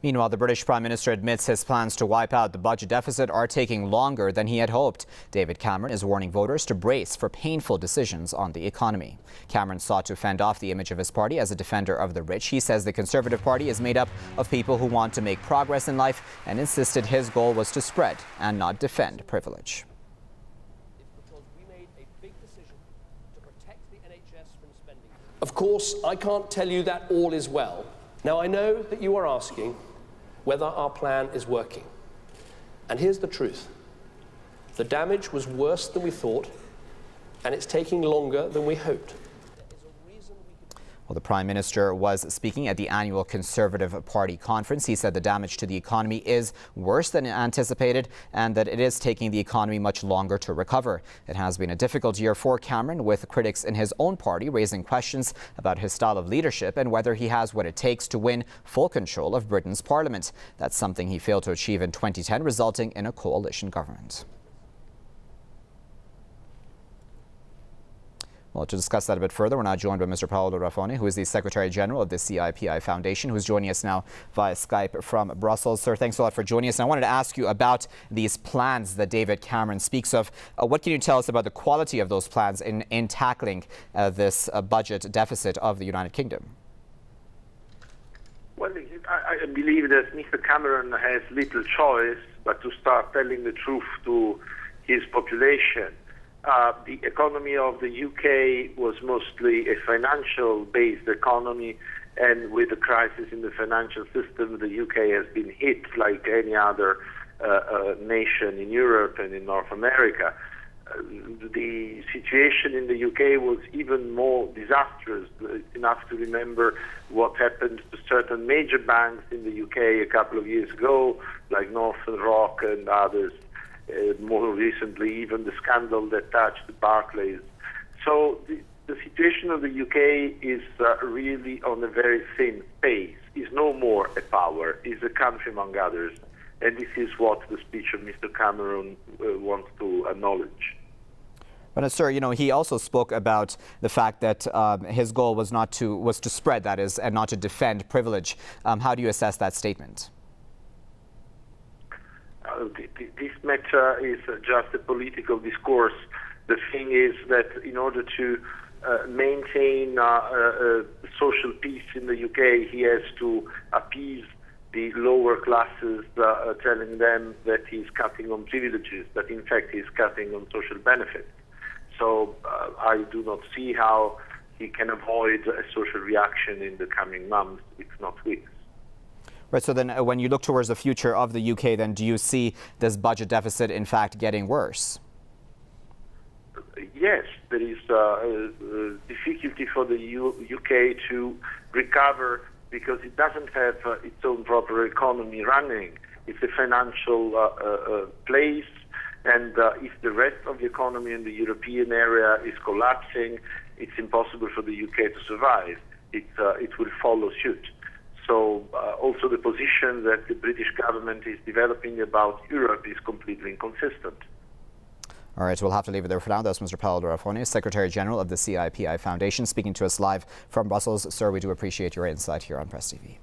Meanwhile, the British Prime Minister admits his plans to wipe out the budget deficit are taking longer than he had hoped. David Cameron is warning voters to brace for painful decisions on the economy. Cameron sought to fend off the image of his party as a defender of the rich. He says the Conservative Party is made up of people who want to make progress in life and insisted his goal was to spread and not defend privilege. Of course, I can't tell you that all is well. Now, I know that you are asking whether our plan is working. And here's the truth. The damage was worse than we thought, and it's taking longer than we hoped. Well, the Prime Minister was speaking at the annual Conservative Party conference. He said the damage to the economy is worse than anticipated and that it is taking the economy much longer to recover. It has been a difficult year for Cameron, with critics in his own party raising questions about his style of leadership and whether he has what it takes to win full control of Britain's parliament. That's something he failed to achieve in 2010, resulting in a coalition government. Well, to discuss that a bit further, we're now joined by Mr. Paolo Raffone, who is the Secretary General of the CIPI Foundation, who's joining us now via Skype from Brussels. Sir, thanks a lot for joining us. And I wanted to ask you about these plans that David Cameron speaks of. What can you tell us about the quality of those plans in tackling this budget deficit of the United Kingdom? Well, I believe that Mr. Cameron has little choice but to start telling the truth to his population. The economy of the UK was mostly a financial-based economy, and with the crisis in the financial system, the UK has been hit like any other nation in Europe and in North America. The situation in the UK was even more disastrous. It's enough to remember what happened to certain major banks in the UK a couple of years ago, like Northern Rock and others. More recently, even the scandal that touched Barclays. So the situation of the UK is really on a very thin space. It's no more a power. It's a country among others. And this is what the speech of Mr. Cameron wants to acknowledge. But, sir, he also spoke about the fact that his goal was to spread, that is, and not to defend privilege. How do you assess that statement? This matter is just a political discourse. The thing is that in order to maintain social peace in the UK, he has to appease the lower classes, telling them that he's cutting on privileges, but in fact he's cutting on social benefits. So I do not see how he can avoid a social reaction in the coming months, if not weeks. Right, so then when you look towards the future of the UK, then do you see this budget deficit in fact getting worse? Yes, there is difficulty for the UK to recover because it doesn't have its own proper economy running. It's a financial place, and if the rest of the economy in the European area is collapsing, it's impossible for the UK to survive. It will follow suit. So also the position that the British government is developing about Europe is completely inconsistent. All right, we'll have to leave it there for now. That's Mr. Paolo Raffone, Secretary General of the CIPI Foundation, speaking to us live from Brussels. Sir, we do appreciate your insight here on Press TV.